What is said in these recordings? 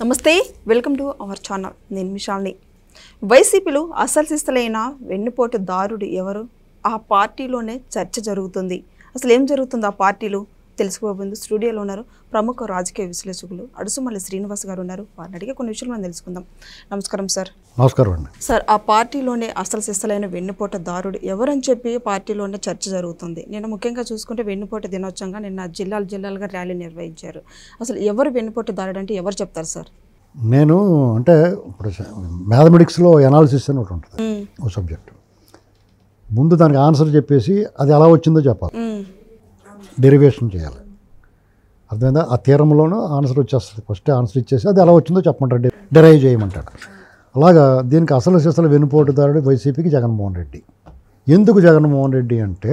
నమస్తే, welcome to our channel. నేను మిషాల్ని. వైసీపీలో అసలు వెన్నుపోటు దారుడు ఎవరు? ఆ పార్టీలోనే చర్చ జరుగుతుంది. అసలు ఏం జరుగుతుంది ఆ పార్టీలో తెలుసుకోబోతుంది. స్టూడియోలో ఉన్నారు ప్రముఖ రాజకీయ విశ్లేషకులు అడుసుమల్లి శ్రీనివాస్ గారు ఉన్నారు. వారిని అడిగే కొన్ని విషయాలు మనం తెలుసుకుందాం. నమస్కారం సార్. నమస్కారం అండి. సార్, ఆ పార్టీలోనే అసలు వెన్నుపోటు దారుడు ఎవరని చెప్పి పార్టీలోనే చర్చ జరుగుతుంది. నిన్న ముఖ్యంగా చూసుకుంటే వెన్నుపోటు దినోత్సవంగా నిన్న జిల్లాలుగా ర్యాలీ నిర్వహించారు. అసలు ఎవరు వెన్నుపోటు దారుడు అంటే ఎవరు చెప్తారు సార్? నేను అంటే ఇప్పుడు మ్యాథమెటిక్స్లో ఎనాలిసిస్ అని ఒకటి ఉంటుంది, ఒక సబ్జెక్ట్. ముందు దానికి ఆన్సర్ చెప్పేసి అది ఎలా వచ్చిందో చెప్పాలి, డెరివేషన్ చేయాలి. అర్థమైందా? ఆ థీరంలోనూ ఆన్సర్ వచ్చేస్తుంది. ఫస్ట్ ఆన్సర్ ఇచ్చేసి అది ఎలా వచ్చిందో చెప్పమంటాడు, డెరైవ్ చేయమంటాడు. అలాగా దీనికి అసలు వెన్నుపోటుదారుడు వైసీపీకి జగన్మోహన్ రెడ్డి. ఎందుకు జగన్మోహన్ రెడ్డి అంటే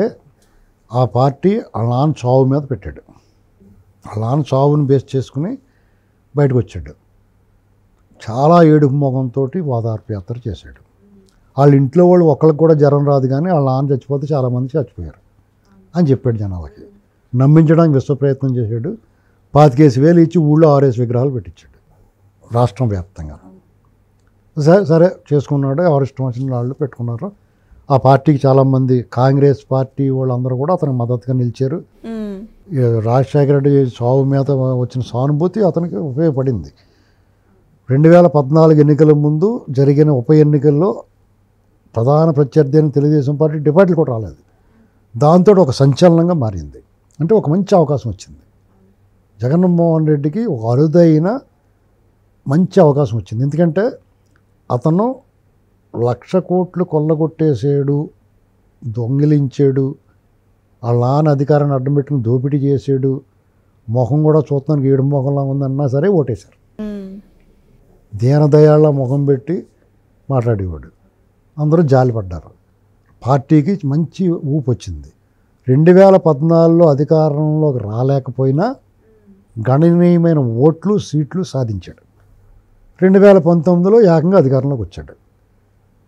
ఆ పార్టీ వాళ్ళ నాన్న చావు మీద పెట్టాడు. వాళ్ళ నాన్న చావుని బేస్ చేసుకుని బయటకు వచ్చాడు. చాలా ఏడుపు మొగంతో ఓదార్పు యాత్ర చేశాడు. వాళ్ళ ఇంట్లో వాళ్ళు ఒకరికి కూడా జ్వరం రాదు, కానీ వాళ్ళ నాన్న చచ్చిపోతే చాలామంది చచ్చిపోయారు అని చెప్పాడు జనాలకి. నమ్మించడానికి విశ్వ ప్రయత్నం చేశాడు. 25,000 ఇచ్చి ఊళ్ళో 6 విగ్రహాలు పెట్టించాడు రాష్ట్రం వ్యాప్తంగా. సరే చేసుకున్నాడు. ఎవరు ఇష్టం వచ్చిన వాళ్ళు పెట్టుకున్నారు. ఆ పార్టీకి చాలామంది కాంగ్రెస్ పార్టీ వాళ్ళందరూ కూడా అతనికి మద్దతుగా నిలిచారు. రాజశేఖర రెడ్డి చావు మీద వచ్చిన సానుభూతి అతనికి ఉపయోగపడింది. 2014 ఎన్నికల ముందు జరిగిన ఉప ఎన్నికల్లో ప్రధాన ప్రత్యర్థి అయిన తెలుగుదేశం పార్టీ డిపాజిట్లు కూడా రాలేదు. దాంతో ఒక సంచలనంగా మారింది. అంటే ఒక మంచి అవకాశం వచ్చింది జగన్మోహన్ రెడ్డికి. ఒక అరుదైన మంచి అవకాశం వచ్చింది. ఎందుకంటే అతను 1,00,000 కోట్లు కొల్లగొట్టేసాడు, దొంగిలించాడు, వాళ్ళ నాన్న అధికారాన్ని అడ్డం పెట్టుకుని దోపిడీ చేసాడు, మొహం కూడా చూస్తానికి ఏడు మొహంలా ఉందన్నా సరే ఓటేశారు. దీనదయాళ ముఖం పెట్టి మాట్లాడేవాడు. అందరూ జాలిపడ్డారు. పార్టీకి మంచి ఊపు వచ్చింది. 2014లో అధికారంలోకి రాలేకపోయినా గణనీయమైన ఓట్లు సీట్లు సాధించాడు. 2019లో ఏకంగా అధికారంలోకి వచ్చాడు.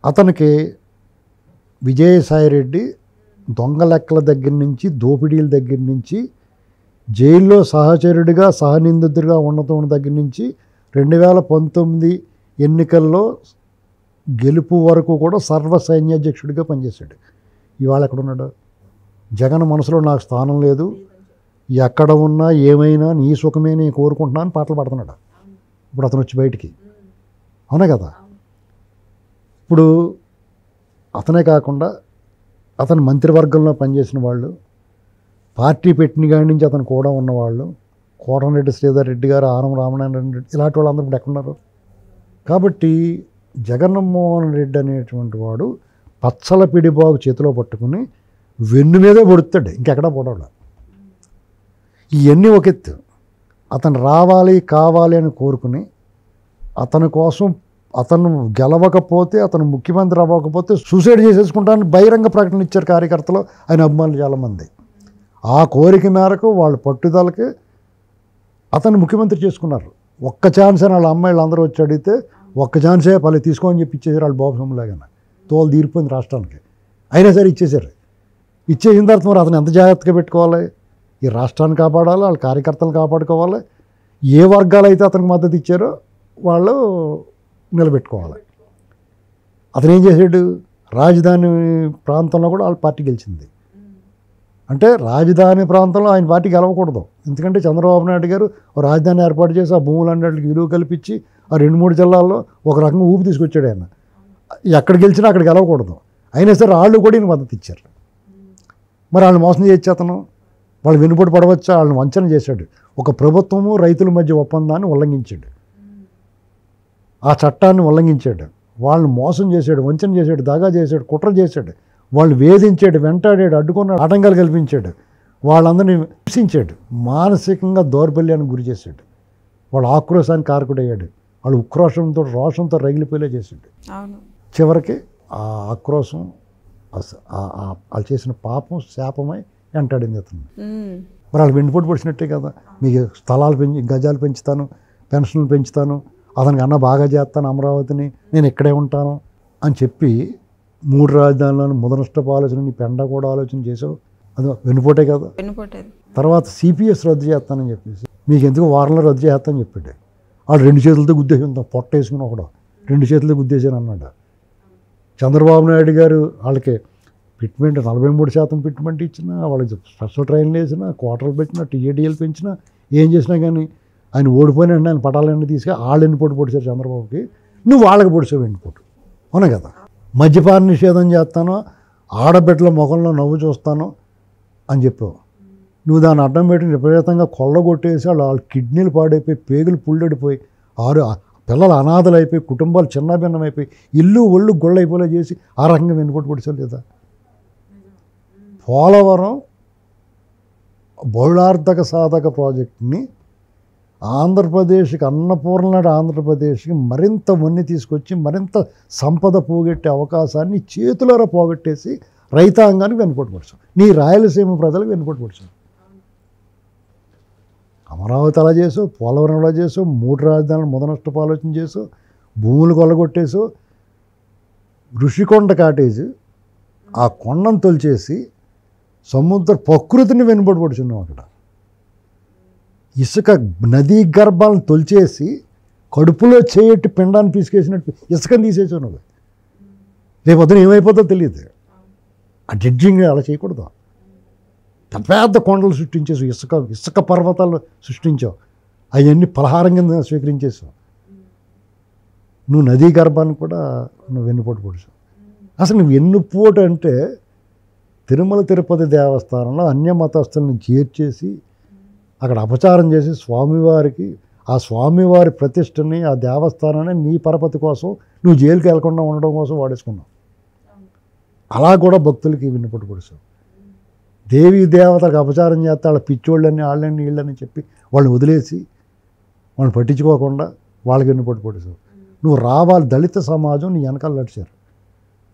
అతనికి విజయసాయిరెడ్డి దొంగ లెక్కల దగ్గర నుంచి, దోపిడీల దగ్గర నుంచి, జైల్లో సహచరుడిగా సహనిందితుడిగా ఉండటం దగ్గర నుంచి 2019 ఎన్నికల్లో గెలుపు వరకు కూడా సర్వ సైన్యాధ్యక్షుడిగా పనిచేశాడు. ఇవాళ ఎక్కడున్నాడు? జగన్ మనసులో నాకు స్థానం లేదు, ఎక్కడ ఉన్నా ఏమైనా నీ సుఖమే నేను కోరుకుంటున్నా అని పాటలు పాడుతున్నాడు. ఇప్పుడు అతను వచ్చి బయటికి, అవునా కదా? ఇప్పుడు అతనే కాకుండా అతని మంత్రివర్గంలో పనిచేసిన వాళ్ళు, పార్టీ పెట్టిన కాడి నుంచి అతను కూడా ఉన్నవాళ్ళు, కోటమిరెడ్డి శ్రీధర్ రెడ్డి గారు, ఆనం రామనారాయణ రెడ్డి, ఇలాంటి వాళ్ళందరూ ఇప్పుడు ఎక్కడున్నారు? కాబట్టి జగన్మోహన్ రెడ్డి అనేటువంటి వాడు పచ్చల పిడిబాగు చేతిలో పట్టుకుని వెన్ను మీదే పొడుతాడు, ఇంకెక్కడా పొడవడు. ఇవన్నీ ఒక ఎత్తు. అతను రావాలి కావాలి అని కోరుకుని అతని కోసం అతను గెలవకపోతే, అతను ముఖ్యమంత్రి అవ్వకపోతే సూసైడ్ చేసేసుకుంటానని బహిరంగ ప్రకటన ఇచ్చారు కార్యకర్తలు, ఆయన అభిమానులు చాలామంది. ఆ కోరిక మేరకు వాళ్ళ పట్టుదలకి అతను ముఖ్యమంత్రి చేసుకున్నారు. ఒక్క ఛాన్స్ అని వాళ్ళ అమ్మాయిలు అందరూ వచ్చి అడిగితే ఒక్క ఛాన్సే పల్లె తీసుకోని చెప్పి ఇచ్చేసారు. వాళ్ళు బాబుసంలాగా తోలు తీరిపోయింది రాష్ట్రానికి. అయినా సరే ఇచ్చేశారు. ఇచ్చేసిన తర్వాత మరి అతను ఎంత జాగ్రత్తగా పెట్టుకోవాలి? ఈ రాష్ట్రాన్ని కాపాడాలి, వాళ్ళ కార్యకర్తలు కాపాడుకోవాలి. ఏ వర్గాలు అయితే అతనికి మద్దతు ఇచ్చారో వాళ్ళు నిలబెట్టుకోవాలి. అతను ఏం చేశాడు? రాజధాని ప్రాంతంలో కూడా వాళ్ళ పార్టీ గెలిచింది. అంటే రాజధాని ప్రాంతంలో ఆయన పార్టీ గెలవకూడదు. ఎందుకంటే చంద్రబాబు నాయుడు గారు ఒక రాజధాని ఏర్పాటు చేసి ఆ భూములన్నింటికి విలువ కల్పించి ఆ 2-3 జిల్లాల్లో ఒక రకంగా ఊపి తీసుకొచ్చాడు ఆయన. ఎక్కడ గెలిచినా అక్కడ గెలవకూడదు. అయినా సరే వాళ్ళు కూడా ఈయన మద్దతు ఇచ్చారు. మరి వాళ్ళని మోసం చేయొచ్చు అతను, వాళ్ళు వెనుపడి పడవచ్చా? వాళ్ళని వంచన చేశాడు. ఒక ప్రభుత్వము రైతుల మధ్య ఒప్పందాన్ని ఉల్లంఘించాడు, ఆ చట్టాన్ని ఉల్లంఘించాడు, వాళ్ళని మోసం చేశాడు, వంచన చేశాడు, దగా చేశాడు, కుట్ర చేశాడు, వాళ్ళు వేధించాడు, వెంటాడాడు, అడ్డుకున్నాడు, ఆటంకాలు కల్పించాడు, వాళ్ళందరినీ హింసించాడు, మానసికంగా దౌర్బల్యానికి గురి చేశాడు, వాళ్ళ ఆక్రోశానికి కారకుడయ్యాడు, వాళ్ళు ఉక్రోషంతో రోషంతో రగిలిపోయేలా చేశాడు. చివరికి ఆ ఆక్రోశం వాళ్ళు చేసిన పాపం శాపమై వెంటాడింది అతను. మరి వాళ్ళు వెండిపోటు పడిచినట్టే కదా. మీకు స్థలాలు గజాలు పెంచుతాను, పెన్షన్లు పెంచుతాను, అతనికి అన్న బాగా చేస్తాను, అమరావతిని నేను ఇక్కడే ఉంటాను అని చెప్పి 3 రాజధానులను ముదనష్టపు ఆలోచన, నీ పెండ కూడా ఆలోచన చేసావు. అది వెన్నుపోటే కదా. తర్వాత సిపిఎస్ రద్దు చేస్తానని చెప్పేసి మీకు ఎందుకు వారంలో రద్దు చేస్తానని చెప్పాడు. వాళ్ళు 2 చేతులతో గుద్దేసింది, పొట్ట వేసుకుని ఒకడు 2 చేతులతో గుద్దేసాను అన్నాడు. చంద్రబాబు నాయుడు గారు వాళ్ళకి ఫిట్మెంట్ 43% ఫిట్మెంట్ ఇచ్చినా, వాళ్ళకి స్పెషల్ ట్రైన్లు వేసినా, క్వార్టర్లు పెట్టినా, టీఏడీఎల్ పెంచినా, ఏం చేసినా కానీ ఆయన ఓడిపోయిన ఆయన పటాలన్నీ తీసుకు వాళ్ళు ఎన్నిపోటు పొడిచారు చంద్రబాబుకి, నువ్వు వాళ్ళకి పొడిచావు ఎన్నిపోటు. అవునా కదా? మద్యపాన నిషేధం చేస్తాను, ఆడబిడ్డల ముఖంలో నవ్వు చూస్తాను అని చెప్పావు. నువ్వు దాన్ని అడ్డం పెట్టి విపరీతంగా కొల్లగొట్టేసి వాళ్ళ కిడ్నీలు పాడైపోయి, పేగులు పుల్లడిపోయి, పిల్లలు అనాథలు అయిపోయి, కుటుంబాలు చిన్నభిన్నమైపోయి, ఇల్లు ఒళ్ళు గొళ్ళైపోలే చేసి ఆ రకంగా వెన్నుపోటు పొడిచావు లేదా? పోలవరం బహుళార్థక సాధక ప్రాజెక్టుని ఆంధ్రప్రదేశ్కి, అన్నపూర్ణ నాటి ఆంధ్రప్రదేశ్కి మరింత వన్ని తీసుకొచ్చి మరింత సంపద పోగొట్టే అవకాశాన్ని చేతులారా పోగొట్టేసి రైతాంగానికి వెన్నుపోటు పొడిచావు. నీ రాయలసీమ ప్రజలకు వెన్నుపోటు పొడిచావు. అమరావతి అలా చేసావు, పోలవరం అలా చేసావు, 3 రాజధానులు మొదనష్టపు ఆలోచన చేసావు, భూములు కొల్లగొట్టేసావు. ఋషికొండ కాటేజ్ ఆ కొండను తొలిచేసి సముద్ర ప్రకృతిని వెనుబడి పడుచున్నావు. అక్కడ ఇసుక నదీ గర్భాలను తొలిచేసి కడుపులో చేయట్టి పిండాన్ని పీసుకేసినట్టు ఇసుకని తీసేసావు నువ్వు. రేపు వద్ద ఏమైపోతుందో తెలియదు. ఆ జడ్జింగ్ అలా చేయకూడదు. పెద్ద పెద్ద కొండలు సృష్టించేసావు, ఇసుక పర్వతాలు సృష్టించావు, అవన్నీ పలహారం కింద స్వీకరించేసావు. నువ్వు నదీ గర్భాన్ని కూడా నువ్వు వెన్నుపోటు పొడిచావు. అసలు నువ్వు వెన్నుపోటు అంటే తిరుమల తిరుపతి దేవస్థానంలో అన్య మతస్థులను చేర్చేసి అక్కడ అపచారం చేసి స్వామివారికి, ఆ స్వామివారి ప్రతిష్టని, ఆ దేవస్థానాన్ని నీ పరపతి కోసం నువ్వు జైలుకి వెళ్లకుండా ఉండడం కోసం వాడేసుకున్నావు. అలా కూడా భక్తులకి వెన్నుపోటు పొడిచావు. దేవీ దేవతలకు అపచారం చేస్తే వాళ్ళ పిచ్చోళ్ళని, వాళ్ళని వీళ్ళని చెప్పి వాళ్ళని వదిలేసి వాళ్ళని పట్టించుకోకుండా వాళ్ళకి వెన్నుపోటు పొడిచావు. నువ్వు రావాలి, దళిత సమాజం నీ వెనకాల నడిచారు.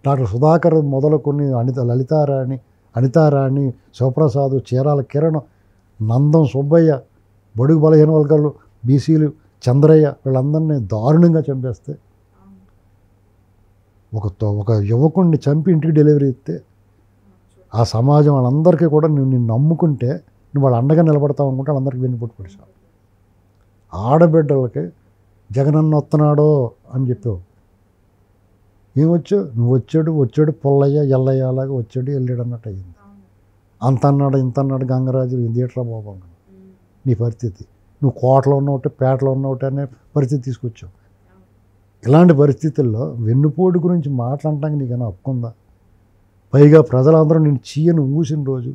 డాక్టర్ సుధాకర్ మొదలుకొని అనితారాణి, శివప్రసాద్, చీరాల కిరణ్, నందం సుబ్బయ్య, బడుగు బలహీన వర్గాలు, బీసీలు, చంద్రయ్య, వీళ్ళందరినీ దారుణంగా చంపేస్తే, ఒక యువకుడిని చంపి ఇంటికి డెలివరీ ఇస్తే ఆ సమాజం వాళ్ళందరికీ కూడా నిన్ను నమ్ముకుంటే నువ్వు వాళ్ళు అండగా నిలబడతావు అనుకుంటే వాళ్ళందరికీ వెన్నుపోటు పొడిచావు. ఆడబిడ్డలకి జగనన్న వస్తున్నాడో అని చెప్పావు. ఏమొచ్చావు? నువ్వు వచ్చాడు పుల్లయ్య ఎల్లయ్య అలాగా వచ్చాడు వెళ్ళాడు అన్నట్టు అయ్యింది. అంత అన్నాడు ఇంత అన్నాడు గంగరాజు, ఏందేట్రా బాబు నీ పరిస్థితి. నువ్వు కోటలో ఉన్నఒకటి, పేటలో ఉన్నఒకటి అనే పరిస్థితి తీసుకొచ్చావు. ఇలాంటి పరిస్థితుల్లో వెన్నుపోటు గురించి మాట్లాడటానికి నీకైనా హక్కు ఉందా? పైగా ప్రజలందరూ నేను చీయను ఊసిన రోజు,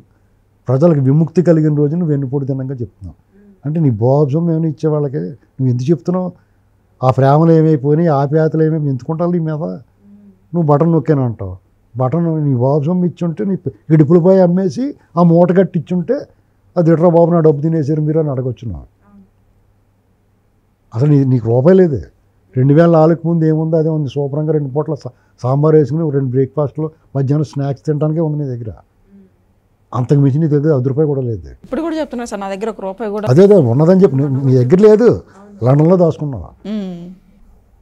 ప్రజలకు విముక్తి కలిగిన రోజు నువ్వు వెన్నుపోటు తినంగా చెప్తున్నావు. అంటే నీ బాబ్జం ఏమైనా ఇచ్చే వాళ్ళకి నువ్వు ఎందుకు చెప్తున్నావు? ఆ ప్రేమలు ఏమైపోయినాయి, ఆప్యాయతలు ఏమైనా ఎందుకుంటావు నీ మీద? నువ్వు బటన్ నొక్కాను అంటావు. బటన్ నీ బాబ్జం ఇచ్చుంటే నీ ఇడుపులపై అమ్మేసి ఆ మూట కట్టి ఇచ్చుంటే అది ఎట్రా బాబు నా డబ్బు తినేసారు మీరు అని అడగొచ్చున్నావు. అసలు నీకు రూపాయి లేదే. 2004 ముందు ఏముందో అదే ఉంది. శుభ్రంగా 2 పూట్ల సాంబార్ వేసుకుని 2 బ్రేక్ఫాస్ట్లో మధ్యాహ్నం స్నాక్స్ తినడానికే ఉంది నీ దగ్గర. అంతకు మించి నీ దగ్గర ₹10 కూడా లేదు. ఇప్పుడు కూడా చెప్తున్నా సార్, నా దగ్గర ₹1 కూడా అదే ఉన్నదని చెప్పి నీ దగ్గర లేదు, లండన్లో దాచుకున్నావా?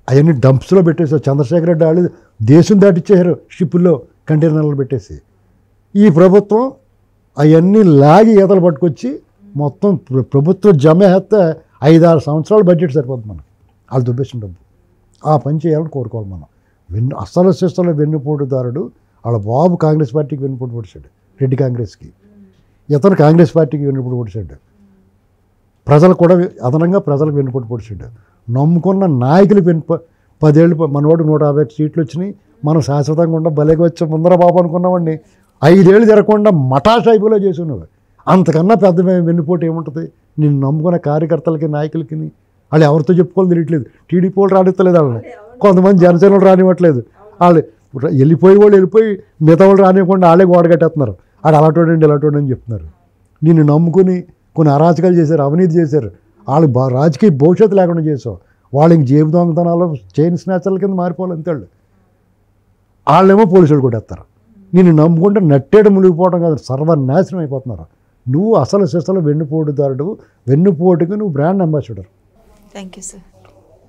అవన్నీ డంప్స్లో పెట్టేసావు. చంద్రశేఖర రెడ్డి వాళ్ళు దేశం దాటిచ్చేసారు షిప్పుల్లో కంటైనర్లు పెట్టేసి. ఈ ప్రభుత్వం అవన్నీ లాగి ఈతలు పట్టుకొచ్చి మొత్తం ప్రభుత్వం జమ చేస్తే 5-6 సంవత్సరాల బడ్జెట్ సరిపోతుంది మనకి. వాళ్ళు దుబ్బేసిన డబ్బు ఆ పని చేయాలని కోరుకోవాలి మనం. అసలు శిస్తలో వెన్నుపోటుదారుడు వాళ్ళ బాబు కాంగ్రెస్ పార్టీకి వెన్నుపోటు పొడిచాడు, రెడ్డి కాంగ్రెస్కి. ఇతను కాంగ్రెస్ పార్టీకి వెన్నుపోటు పొడిచాడు. ప్రజలు కూడా అదనంగా ప్రజలకు వెన్నుపోటు పొడిచాడు. నమ్ముకున్న నాయకులు 10 ఏళ్ళు మనవాడు 150 సీట్లు వచ్చినాయి, మనం శాశ్వతంగా ఉండ భలేగా వచ్చే ముందర బాబు అనుకున్నవాడిని 5 ఏళ్ళు తిరగకుండా మటాషైపులో చేసినావు. అంతకన్నా పెద్ద వెన్నుపోటు ఏముంటుంది? నేను నమ్ముకున్న కార్యకర్తలకి, నాయకులకి వాళ్ళు ఎవరితో చెప్పుకోవాలి తెలియట్లేదు. టీడీపీ వాళ్ళు రానివ్వట్లేదు వాళ్ళని, కొంతమంది జనసేన వాళ్ళు రానివ్వట్లేదు. వాళ్ళు వెళ్ళిపోయి మిగతా వాళ్ళు రానివ్వకుండా వాళ్ళే గోడ కట్టేస్తున్నారు. వాళ్ళు అలాంటి అని చెప్తున్నారు. నిన్ను నమ్ముకుని కొన్ని అరాచకాలు చేశారు, అవినీతి చేశారు. వాళ్ళు రాజకీయ భవిష్యత్తు లేకుండా చేసావు. వాళ్ళకి జేబు దొంగతనాలు, చైన్ స్నాచర్ల కింద మారిపోవాలి అంతే. వాళ్ళేమో పోలీసులు కొట్టేస్తారు. నిన్ను నమ్ముకుంటే నట్టేడు మునిగిపోవడం కాదు, సర్వనాశనం అయిపోతున్నారు. నువ్వు అసలు వెన్నుపోటుదారుడు, వెన్నుపోటుకి నువ్వు brand ambassador. Thank you sir.